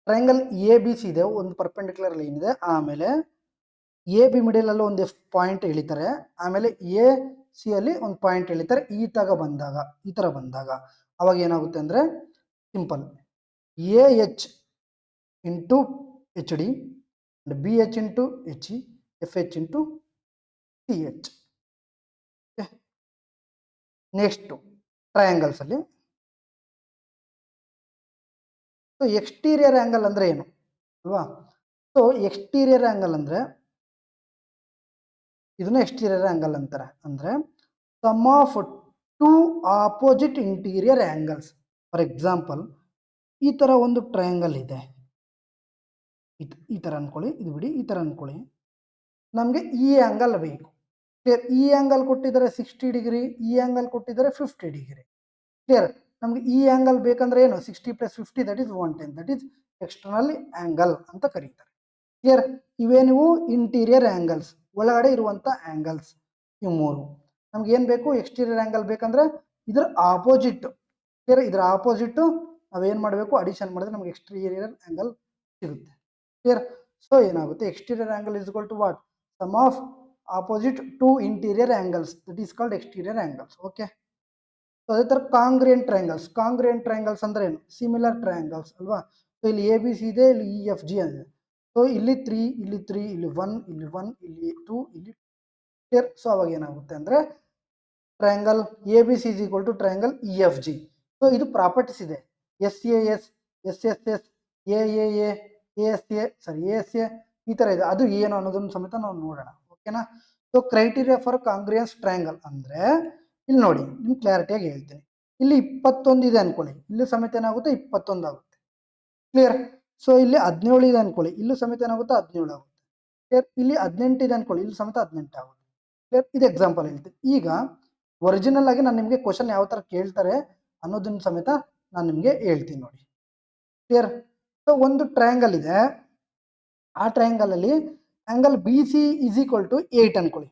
ಟ್ರಯಾಂಗಲ್ ABC ಇದೆ, ಒಂದು ಪರ್ಪೆಂಡಿಕ್ಯುಲರ್ ಲೈನ್ ಇದೆ. ಆಮೇಲೆ AB ಮಿಡಲ್ ಅಲ್ಲಿ ಒಂದು ಪಾಯಿಂಟ್ ಎಳಿತಾರೆ, ಆಮೇಲೆ AC ಅಲ್ಲಿ ಒಂದು ಪಾಯಿಂಟ್ ಎಳಿತಾರೆ. ಈ ಥರ ಬಂದಾಗ ಅವಾಗ ಏನಾಗುತ್ತೆ ಅಂದರೆ simple AH into HD and BH into HE FH into CH. Next triangles ಅಲ್ಲಿ ಸೊ ಎಕ್ಸ್ಟೀರಿಯರ್ ಆ್ಯಂಗಲ್ ಅಂದರೆ ಏನು ಅಲ್ವಾ? ಸೊ ಎಕ್ಸ್ಟೀರಿಯರ್ ಆ್ಯಂಗಲ್ ಅಂದರೆ ಇದನ್ನ ಎಕ್ಸ್ಟೀರಿಯರ್ ಆ್ಯಂಗಲ್ ಅಂತಾರೆ. ಅಂದರೆ sum of two opposite interior angles. For example ಈ ಥರ ಒಂದು ಟ್ರಯಾಂಗಲ್ ಇದೆ, ಈ ಥರ ಅಂದ್ಕೊಳ್ಳಿ, ಇದು ಬಿಡಿ, ಈ ಥರ ಅಂದ್ಕೊಳ್ಳಿ. ನಮಗೆ ಈ ಆ್ಯಂಗಲ್ ಬೇಕು. ಕ್ಲಿಯರ್. ಈ ಆ್ಯಂಗಲ್ ಕೊಟ್ಟಿದ್ದಾರೆ 60 ಡಿಗ್ರಿ, ಈ ಆ್ಯಂಗಲ್ ಕೊಟ್ಟಿದ್ದಾರೆ 50 ಡಿಗ್ರಿ. ಕ್ಲಿಯರ್. ನಮಗೆ ಈ ಆ್ಯಂಗಲ್ ಬೇಕಂದ್ರೆ ಏನು 60 + 50 that is 110, that is external angle ಅಂತ ಕರೀತಾರೆ. ಕ್ಲಿಯರ್. ಇವೇನಿವು ಇಂಟೀರಿಯರ್ ಆ್ಯಂಗಲ್ಸ್, ಒಳಗಡೆ ಇರುವಂಥ ಆ್ಯಂಗಲ್ಸ್. ಇವು ಮೂರು. ನಮ್ಗೆ ಏನು ಬೇಕು ಎಕ್ಸ್ಟೀರಿಯರ್ ಆ್ಯಂಗಲ್ ಬೇಕಂದ್ರೆ ಇದ್ರ ಆಪೋಸಿಟ್. ಕ್ಲಿಯರ್. ಇದ್ರ ಆಪೋಸಿಟ್ಟು ನಾವೇನು ಮಾಡಬೇಕು ಅಡಿಷನ್ ಮಾಡಿದ್ರೆ ನಮಗೆ ಎಕ್ಸ್ಟೀರಿಯರ್ ಆ್ಯಂಗಲ್ ಸಿಗುತ್ತೆ. ಕ್ಲಿಯರ್. ಸೊ ಏನಾಗುತ್ತೆ exterior angle is equal to what sum of opposite to interior angles, that is called exterior angles. Okay. So ಅದೇ ಥರ ಕಾಂಗ್ರಿಯಂಟ್ ಟ್ರಯಾಂಗಲ್ಸ್ ಅಂದ್ರೆ ಏನು ಸಿಮಿಲರ್ ಟ್ರಯಾಂಗಲ್ಸ್ ಅಲ್ವಾ? ಸೊ ಇಲ್ಲಿ ABC ಇದೆ, ಇಲ್ಲಿ EFG ಇದೆ. ಸೊ ಇಲ್ಲಿ 3, ಇಲ್ಲಿ 3, ಇಲ್ಲಿ 1, ಇಲ್ಲಿ 1, ಇಲ್ಲಿ 2, ಇಲ್ಲಿ ಕ್ಲಿಯರ್. ಸೊ ಅವಾಗ ಏನಾಗುತ್ತೆ ಅಂದರೆ triangle ABC is equal to triangle EFG. So ಇದು ಪ್ರಾಪರ್ಟೀಸ್ ಇದೆ, SAS, SSS, AAA, ASA ಈ ಥರ ಇದೆ. ಅದು ಏನು ಅನ್ನೋದನ್ನು ಸಮೇತ ನಾವು ನೋಡೋಣ. ಓಕೆನಾ. ಸೊ ಕ್ರೈಟೀರಿಯಾ ಫಾರ್ ಕಾಂಗ್ರಿಯನ್ಸ್ ಟ್ರಯಾಂಗಲ್ ಅಂದರೆ ಇಲ್ಲಿ ನೋಡಿ, ನಿಮ್ಗೆ ಕ್ಲಾರಿಟಿಯಾಗಿ ಹೇಳ್ತೀನಿ. ಇಲ್ಲಿ 21 ಇದೆ ಅನ್ಕೊಳ್ಳಿ, ಇಲ್ಲಿ ಸಮೇತ ಏನಾಗುತ್ತೆ 21 ಆಗುತ್ತೆ. ಕ್ಲಿಯರ್. ಸೊ ಇಲ್ಲಿ 17 ಇದೆ ಅನ್ಕೊಳ್ಳಿ, ಇಲ್ಲೂ ಸಮೇತ ಏನಾಗುತ್ತೆ 17 ಆಗುತ್ತೆ. ಕ್ಲಿಯರ್. ಇಲ್ಲಿ 18 ಇದೆ ಅನ್ಕೊಳ್ಳಿ, ಇಲ್ಲಿ ಸಮೇತ 18 ಆಗುತ್ತೆ. ಕ್ಲಿಯರ್. ಇದು ಎಕ್ಸಾಂಪಲ್ ಹೇಳ್ತೀನಿ. ಈಗ ಒರಿಜಿನಲ್ ಆಗಿ ನಾನು ನಿಮಗೆ ಕ್ವಶನ್ ಯಾವ ಥರ ಕೇಳ್ತಾರೆ ಅನ್ನೋದನ್ನ ಸಮೇತ ನಾನು ನಿಮಗೆ ಹೇಳ್ತೀನಿ ನೋಡಿ. ಕ್ಲಿಯರ್. ಸೊ ಒಂದು ಟ್ರಯಾಂಗಲ್ ಇದೆ, ಆ ಟ್ರಯಾಂಗಲ್ ಅಲ್ಲಿ angle BC is equal to 8 ಅನ್ಕೊಳ್ಳಿ.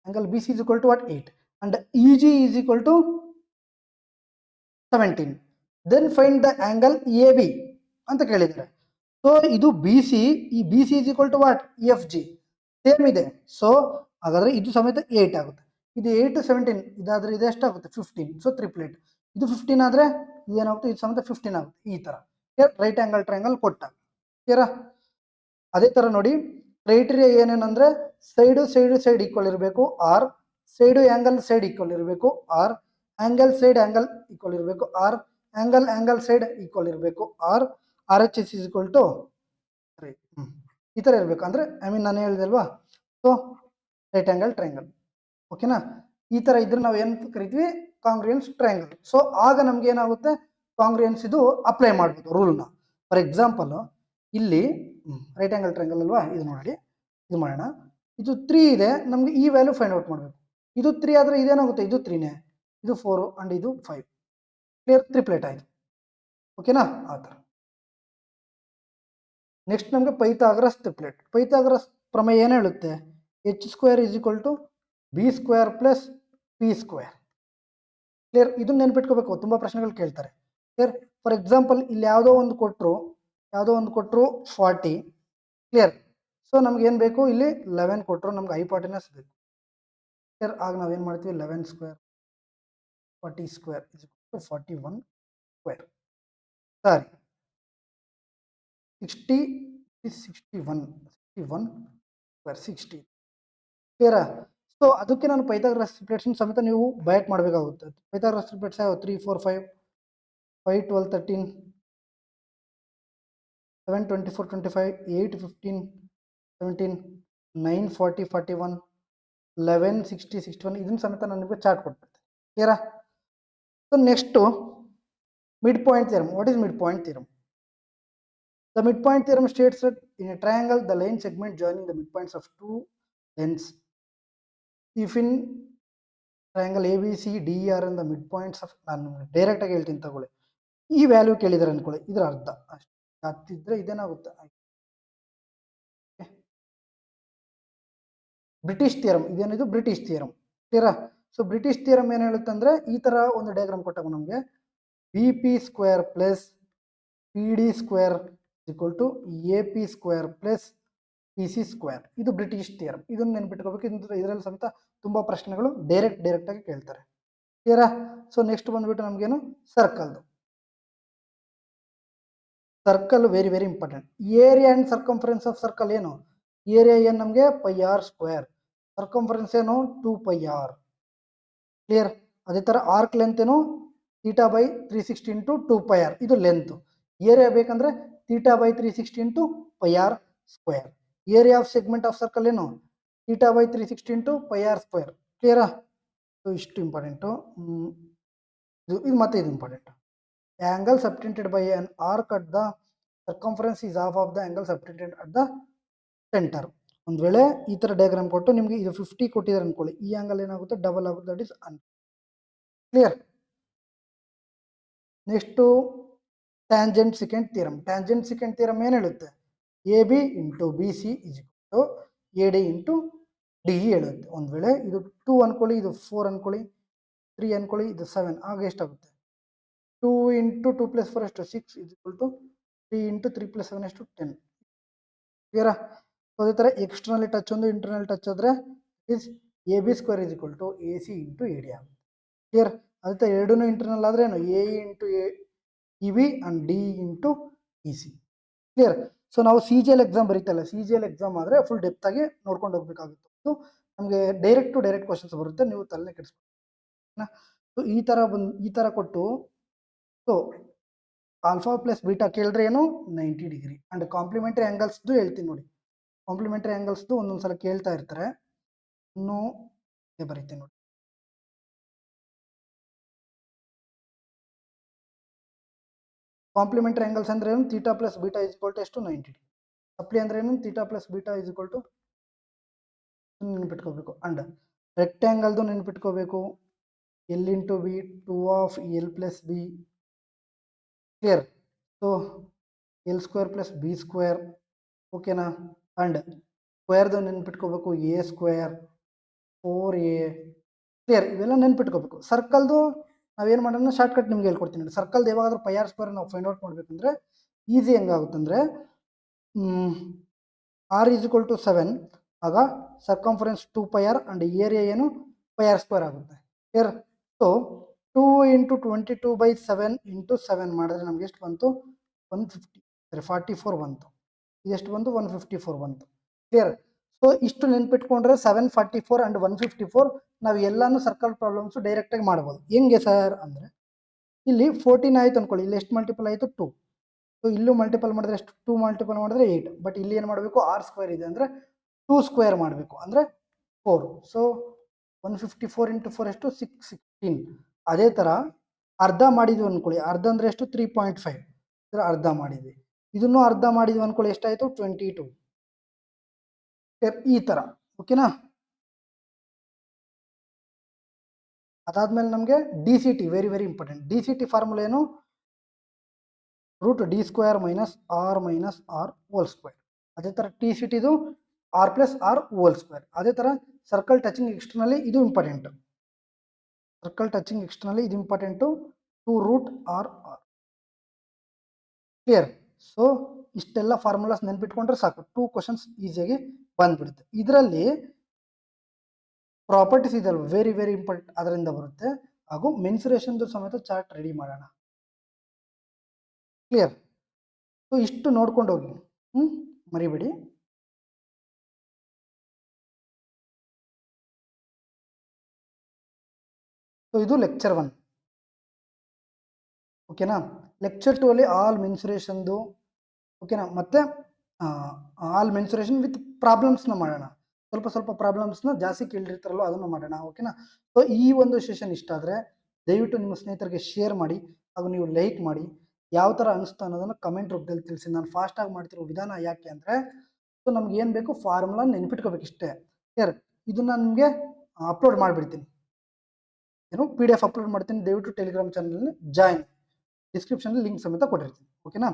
Angle BC is equal to what 8 and EG is equal to 17. Then find the angle AB ಅಂತ ಕೇಳಿದ್ದಾರೆ. ಸೊ ಇದು BC, ಈ BC is equal to what EFG same ಇದೆ. So ಹಾಗಾದ್ರೆ ಇದು ಸಮೇತ 8 ಆಗುತ್ತೆ. ಇದು 8 17 ಇದಾದ್ರೆ ಇದು ಎಷ್ಟಾಗುತ್ತೆ 15. So triplet. ಇದು 15 ಆದ್ರೆ ಇದೇನಾಗುತ್ತೆ ಇದು ಸಮೇತ 15 ಆಗುತ್ತೆ. ಈ ತರ ರೈಟ್ ಆಂಗಲ್ ಟ್ರಯಾಂಗಲ್ ಕೊಟ್ಟಾಗ. ಕ್ಲಿಯರಾ? ಅದೇ ತರ ನೋಡಿ ಕ್ರೈಟೀರಿಯಾ ಏನೇನಂದ್ರೆ ಸೈಡ್ ಈಕ್ವಲ್ ಇರಬೇಕು, ಆರ್ ಸೈಡ್ ಈಕ್ವಲ್ ಇರಬೇಕು, ಆರ್ ಆಂಗಲ್ ಈಕ್ವಲ್ ಇರಬೇಕು, ಆರ್ ಆಂಗಲ್ ಸೈಡ್ ಈಕ್ವಲ್ ಇರಬೇಕು, or RHS is equal to 3. ಈ ಥರ ಇರಬೇಕು. ಅಂದರೆ ನಾನು ಹೇಳಿದೆ ಅಲ್ವಾ, ಸೊ ರೈಟ್ ಆಂಗಲ್ ಟ್ರಯಾಂಗಲ್. ಓಕೆನಾ. ಈ ಥರ ಇದ್ರೆ ನಾವು ಏನು ಕರಿತೀವಿ ಕಾಂಗ್ರಿಯನ್ಸ್ ಟ್ರಯಾಂಗಲ್. ಸೊ ಆಗ ನಮ್ಗೆ ಏನಾಗುತ್ತೆ ಕಾಂಗ್ರಿಯನ್ಸ್ ಇದು ಅಪ್ಲೈ ಮಾಡ್ಬೋದು ರೂಲ್ನ. ಫಾರ್ ಎಕ್ಸಾಂಪಲ್ ಇಲ್ಲಿ ರೈಟ್ ಆಂಗಲ್ ಟ್ರಯಾಂಗಲ್ ಅಲ್ವಾ, ಇದು ನೋಡಿ, ಇದು ಮಾಡೋಣ. ಇದು 3 ಇದೆ, ನಮಗೆ ಈ ವ್ಯಾಲ್ಯೂ ಫೈಂಡ್ ಔಟ್ ಮಾಡಬೇಕು. ಇದು 3 ಆದರೆ ಇದೇನಾಗುತ್ತೆ ಇದು 3ನೇ, ಇದು 4 ಅಂಡ್ ಇದು 5. ಕ್ಲಿಯರ್. ಟ್ರಿಪ್ಲೆಟ್ ಆಯಿತು. ಓಕೆನಾ. ಆ ಥರ. ನೆಕ್ಸ್ಟ್ ನಮಗೆ ಪೈಥಾಗರಸ್ ಟ್ರಿಪ್ಲೆಟ್. ಪೈಥಾಗರಸ್ ಪ್ರಮೇಯ ಏನು ಹೇಳುತ್ತೆ H² is equal to B² plus P². Clear. ಇದನ್ನ ನೆನ್ಪಿಟ್ಕೋಬೇಕು, ತುಂಬ ಪ್ರಶ್ನೆಗಳು ಕೇಳ್ತಾರೆ. ಕ್ಲಿಯರ್. ಫಾರ್ ಎಕ್ಸಾಂಪಲ್ ಇಲ್ಲಿ ಯಾವುದೋ ಒಂದು ಕೊಟ್ಟರು 40. ಕ್ಲಿಯರ್. ಸೊ ನಮ್ಗೆ ಏನು ಬೇಕು ಇಲ್ಲಿ 11 ಕೊಟ್ಟರು, ನಮ್ಗೆ ಹೈಪಾರ್ಟಿನಸ್ ಬೇಕು. ಕ್ಲಿಯರ್. ಆಗ ನಾವೇನು ಮಾಡ್ತೀವಿ 11² 40² is equal to 41². Sorry 60 is 61 61² 60. ಕ್ಲಿಯರಾ? ಸೊ ಅದಕ್ಕೆ ನಾನು ಪೈಥಾಗರಸ್ ಟ್ರಿಪ್ಲೆಟ್ಸ್‌ನ ಸಮೇತ ನೀವು ಬಯಾಟ್ ಮಾಡಬೇಕಾಗುತ್ತೆ. ಪೈಥಾಗರಸ್ ಟ್ರಿಪ್ಲೆಟ್ಸ್ ಯಾವು 3, 4, 5, 5, 12, 13, 7, 24, 25, 8, 15, 17, 9, 40, 41, 11, 60, 61 ಇದನ್ನ ಸಮೇತ ನಾನು ನಿಮಗೆ ಚಾರ್ಟ್ ಕೊಟ್ಬಿಡ್ತೇನೆ. ಕ್ಲಿಯರಾ? So next midpoint theorem. What is midpoint theorem? The midpoint theorem states that in a triangle, the line segment joining the midpoints of two lengths, if in triangle ABCDE are in the midpoints of, ನಾನು direct ಆಗಿ ಹೇಳ್ತೀನಿ ತಗೊಳ್ಳಿ, ಈ value ಕೇಳಿದಾರೆ ಅನ್ಕೊಳ್ಳಿ, ಇದರ ಅರ್ಥ ಅಷ್ಟೇ ಹತ್ತಿದ್ರೆ ಇದೇನಾಗುತ್ತೆ, ಬ್ರಿಟಿಷ್ ಥಿಯರಮ್. ಇದೇನಿದು ಬ್ರಿಟಿಷ್ ಥಿಯರಮ್. ಕ್ಲಿಯರಾ? ಸೊ ಬ್ರಿಟಿಷ್ ಥಿಯರಮ್ ಏನು ಹೇಳುತ್ತೆ ಅಂದ್ರೆ ಈ ತರ ಒಂದು ಡಯಾಗ್ರಾಮ್ ಕೊಟ್ಟಾಗ ನಮಗೆ BP² plus PD² equal to AP² plus PC². ಇದು ಬ್ರಿಟಿಷ್ ಥಿಯರಮ್. ಇದನ್ನು ನೆನ್ಪಿಟ್ಕೋಬೇಕು. ಇದರಲ್ಲಿ ಸಮೇತ ತುಂಬಾ ಪ್ರಶ್ನೆಗಳು ಡೈರೆಕ್ಟ್ ಆಗಿ ಕೇಳ್ತಾರೆ. ಕ್ಲಿಯರಾ? ಸೊ ನೆಕ್ಸ್ಟ್ ಬಂದ್ಬಿಟ್ಟು ನಮಗೇನು ಸರ್ಕಲ್ದು. Circle very very important. Area and circumference of circle ಏನು? ಏರಿಯಾ ಏನು ನಮಗೆ πr², ಸರ್ಕಂಫರೆನ್ಸ್ ಏನು 2πr. ಕ್ಲಿಯರ್? ಅದೇ ತರ ಆರ್ಕ್ ಲೆಂತ್ ಏನು θ/360 ಇಂಟು 2πr. ಇದು ಲೆಂತ್. ಏರಿಯಾ ಬೇಕಂದ್ರೆ θ/360 into πr². Area of segment of circle ಏನು θ/360 ಇಂಟು πr². ಕ್ಲಿಯರಾ? ಸೊ ಇಷ್ಟು ಇಂಪಾರ್ಟೆಂಟು. ಇದು ಮತ್ತೆ ಇದು important. Angle subtended by an arc at the circumference is half of the angle subtended at the centre. ಒಂದು ವೇಳೆ ಈ ತರ ಡಯಾಗ್ರಾಮ್ ಕೊಟ್ಟು ನಿಮಗೆ ಇದು 50 ಕೊಟ್ಟಿದ್ದಾರೆ ಅನ್ಕೊಳ್ಳಿ, ಈ ಆಂಗಲ್ ಏನಾಗುತ್ತೆ ಡಬಲ್ ಆಗುತ್ತೆ. That is clear? Next tangent secant theorem. Tangent secant theorem ಏನು ಹೇಳುತ್ತೆ? AB into BC is equal to AD into DE ಹೇಳುತ್ತೆ. ಒಂದು ವೇಳೆ ಇದು 2 ಅನ್ಕೊಳ್ಳಿ, ಇದು 4 ಅನ್ಕೊಳ್ಳಿ, 3 ಅನ್ಕೊಳ್ಳಿ, ಇದು 7, ಆಗ ಎಷ್ಟಾಗುತ್ತೆ? 2 ಇಂಟು 2 ಪ್ಲಸ್ 4 ಎಷ್ಟು 6 is equal to 3 into 3 plus 7 ಎಷ್ಟು 10. ಕ್ಲಿಯರಾ? ಅದೇ ಥರ ಎಕ್ಸ್ಟರ್ನಲ್ ಟಚ್ ಒಂದು ಇಂಟರ್ನಲ್ ಟಚ್ ಆದರೆ is AB² is equal to AC into AD ಆಗುತ್ತೆ. ಕ್ಲಿಯರ್? ಅದೇ ಥರ ಎರಡೂ ಇಂಟರ್ನಲ್ ಆದರೆ ಏನು AE into EB and DE into EC. Clear? So ನಾವು CGL ಎಕ್ಸಾಮ್ ಬರೀತಲ್ಲ, CGL ಎಕ್ಸಾಮ್ ಆದರೆ ಫುಲ್ ಡೆಪ್ತ್ ಆಗಿ ನೋಡ್ಕೊಂಡು ಹೋಗ್ಬೇಕಾಗುತ್ತೆ. ಸೊ ನಮಗೆ ಡೈರೆಕ್ಟ್ ಟು ಡೈರೆಕ್ಟ್ ಕ್ವಶನ್ಸ್ ಬರುತ್ತೆ, ನೀವು ತಲೆನೇ ಕೆಡಿಸ್ಕೊಳ್ಳಿ. ಸೊ ಈ ಥರ ಕೊಟ್ಟು ಸೊ ಆಲ್ಫಾ ಪ್ಲಸ್ ಬೀಟಾ ಕೇಳಿದ್ರೆ ಏನು 90 ಡಿಗ್ರಿ ಅಂಡ್ ಕಾಂಪ್ಲಿಮೆಂಟರಿ ಆ್ಯಂಗಲ್ಸ್ದು ಹೇಳ್ತೀನಿ ನೋಡಿ. ಕಾಂಪ್ಲಿಮೆಂಟರಿ ಆ್ಯಂಗಲ್ಸ್ದು ಒಂದೊಂದ್ಸಲ ಕೇಳ್ತಾ ಇರ್ತಾರೆ, ಇನ್ನೂ ಬರೀತೀನಿ ನೋಡಿ. ಕಾಂಪ್ಲಿಮೆಂಟರಿ ಆ್ಯಂಗಲ್ಸ್ ಅಂದ್ರೆ ಏನು? Theta plus beta is equal to ಎಷ್ಟು 90 ಡಿಗ್ರಿ. ಸಪ್ಲಿ ಅಂದ್ರೆ ಏನು? Theta plus beta is equal to ನೆನ್ಪಿಟ್ಕೋಬೇಕು. ಅಂಡ್ ರೆಕ್ಟ್ಯಾಂಗಲ್ದು ನೆನ್ಪಿಟ್ಕೋಬೇಕು, L into B 2 of L plus B. Clear? So L² plus B². ಓಕೆನಾ? ಅಂಡ್ ಸ್ಕ್ವೇರ್ದು ನೆನ್ಪಿಟ್ಕೋಬೇಕು A² 4A. ಕ್ಲಿಯರ್? ಇವೆಲ್ಲ ನೆನ್ಪಿಟ್ಕೋಬೇಕು. ಸರ್ಕಲ್ದು ನಾವೇನು ಮಾಡೋಣ, ಶಾರ್ಟ್ಕಟ್ ನಿಮ್ಗೆ ಹೇಳ್ಕೊಡ್ತೀನಿ. ಸರ್ಕಲ್ದು ಯಾವಾಗಾದ್ರೂ πr² ನಾವು ಫೈಂಡ್ ಔಟ್ ಮಾಡ್ಬೇಕಂದ್ರೆ ಈಸಿ ಹೆಂಗಾಗುತ್ತಂದ್ರೆ R ಈಸ್ ಈಕ್ವಲ್ ಟು 7, ಆಗ ಸರ್ಕಂಫರೆನ್ಸ್ 2πr ಅಂಡ್ ಏರಿಯಾ ಏನು πr² ಆಗುತ್ತೆ. ಕ್ಲಿಯರ್? ಸೊ 2 ಇಂಟು 22/7 ಇಂಟು 7 ಮಾಡಿದ್ರೆ ನಮ್ಗೆ ಎಷ್ಟು ಬಂತು? 150 44 ಬಂತು. ಇದೆಷ್ಟು ಬಂತು? 154 ಬಂತು. ಕ್ಲಿಯರ್? ಸೊ ಇಷ್ಟು ನೆನ್ಪಿಟ್ಕೊಂಡ್ರೆ 744 ಅಂಡ್ 154 ನಾವು ಎಲ್ಲಾನು ಸರ್ಕಲ್ ಪ್ರಾಬ್ಲಮ್ಸ್ ಡೈರೆಕ್ಟ್ ಆಗಿ ಮಾಡ್ಬೋದು. ಹೆಂಗೆ ಸರ್ ಅಂದ್ರೆ, ಇಲ್ಲಿ 14 ಆಯ್ತು ಅನ್ಕೊಳ್ಳಿ, ಇಲ್ಲಿ ಎಷ್ಟು ಮಲ್ಟಿಪಲ್ ಆಯಿತು 2. ಸೊ ಇಲ್ಲೂ ಮಲ್ಟಿಪಲ್ ಮಾಡಿದ್ರೆ ಎಷ್ಟು? 2 ಮಲ್ಟಿಪಲ್ ಮಾಡಿದ್ರೆ 8. ಬಟ್ ಇಲ್ಲಿ ಏನು ಮಾಡಬೇಕು? R² ಇದೆ ಅಂದರೆ 2² ಮಾಡಬೇಕು, ಅಂದರೆ 4. ಸೊ 154 ಇಂಟು 4 ಎಷ್ಟು? 616. ಅದೇ ಥರ ಅರ್ಧ ಮಾಡಿದ್ವಿ ಅನ್ಕೊಳ್ಳಿ, ಅರ್ಧ ಅಂದರೆ ಎಷ್ಟು? 3.5. ಇದರ ಅರ್ಧ ಮಾಡಿದ್ವಿ. ಇದನ್ನು ಅರ್ಧ ಮಾಡಿದ್ವಿ ಅನ್ಕೊಳ್ಳಿ, ಎಷ್ಟಾಯಿತು? 22. ಈ ಥರ. ಓಕೆನಾ? ಅದಾದ್ಮೇಲೆ ನಮಗೆ DCT very very important. DCT formula ಏನು? √D² minus R minus R whole square. ಅದೇ ಥರ TCTದು R plus R whole square. ಅದೇ ಥರ ಸರ್ಕಲ್ ಟಚಿಂಗ್ ಎಕ್ಸ್ಟರ್ನಲ್ಲಿ ಇದು ಇಂಪಾರ್ಟೆಂಟು. ಸರ್ಕಲ್ ಟಚಿಂಗ್ ಎಕ್ಸ್ಟರ್ನಲ್ಲಿ ಇದು important, 2√R R. Clear? So ಇಷ್ಟೆಲ್ಲ ಫಾರ್ಮುಲಾಸ್ ನೆನ್ಪಿಟ್ಕೊಂಡ್ರೆ ಸಾಕು, 2 ಕ್ವಶನ್ಸ್ ಈಸಿಯಾಗಿ ಬಂದ್ಬಿಡುತ್ತೆ. ಇದರಲ್ಲಿ ಪ್ರಾಪರ್ಟೀಸ್ ಇದೆಯಲ್ಲ ವೆರಿ ವೆರಿ ಇಂಪಾರ್ಟೆಂಟ್, ಅದರಿಂದ ಬರುತ್ತೆ. ಹಾಗೂ ಮೆನ್ಸುರೇಷನ್ದು ಸಮೇತ ಚಾರ್ಟ್ ರೆಡಿ ಮಾಡೋಣ. ಕ್ಲಿಯರ್? ಸೊ ಇಷ್ಟು ನೋಡ್ಕೊಂಡು ಹೋಗಿ, ಮರಿಬೇಡಿ. ಸೊ ಇದು ಲೆಕ್ಚರ್ 1. ಓಕೆನಾ. ಲೆಕ್ಚರ್ 2 ಅಲ್ಲಿ ಆಲ್ ಮೆನ್ಸುರೇಷನ್ದು ಓಕೆನಾ, ಮತ್ತೆ ಆಲ್ ಮೆನ್ಸುರೇಷನ್ ವಿತ್ ಪ್ರಾಬ್ಲಮ್ಸ್ನ ಮಾಡೋಣ. ಸ್ವಲ್ಪ ಪ್ರಾಬ್ಲಮ್ಸ್ನ ಜಾಸ್ತಿ ಕೇಳಿರ್ತಾರಲ್ಲ ಅದನ್ನು ಮಾಡೋಣ. ಓಕೆನಾ. ಸೊ ಈ ಒಂದು ಸೆಷನ್ ಇಷ್ಟ ಆದರೆ ದಯವಿಟ್ಟು ನಿಮ್ಮ ಸ್ನೇಹಿತರಿಗೆ ಶೇರ್ ಮಾಡಿ ಹಾಗೂ ನೀವು ಲೈಕ್ ಮಾಡಿ. ಯಾವ ಥರ ಅನಿಸ್ತು ಅನ್ನೋದನ್ನು ಕಮೆಂಟ್ ರೂಪದಲ್ಲಿ ತಿಳಿಸಿ. ನಾನು ಫಾಸ್ಟಾಗಿ ಮಾಡ್ತಿರೋ ವಿಧಾನ ಯಾಕೆ ಅಂದರೆ, ಸೊ ನಮ್ಗೆ ಏನು ಬೇಕು ಫಾರ್ಮುಲಾ ನೆನ್ಪಿಟ್ಕೋಬೇಕು ಇಷ್ಟೇ. ಕ್ಲಿಯರ್. ಇದನ್ನು ನಿಮಗೆ ಅಪ್ಲೋಡ್ ಮಾಡಿಬಿಡ್ತೀನಿ, ಏನು PDF ಅಪ್ಲೋಡ್ ಮಾಡ್ತೀನಿ. ದಯವಿಟ್ಟು ಟೆಲಿಗ್ರಾಮ್ ಚಾನಲ್ನ ಜಾಯಿನ್, ಡಿಸ್ಕ್ರಿಪ್ಷನಲ್ಲಿ ಲಿಂಕ್ ಸಮೇತ ಕೊಟ್ಟಿರ್ತೀನಿ. ಓಕೆನಾ.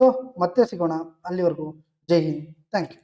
ಸೊ ಮತ್ತೆ ಸಿಗೋಣ, ಅಲ್ಲಿವರೆಗೂ ಜೈ ಹಿಂದ್, ಥ್ಯಾಂಕ್ ಯು.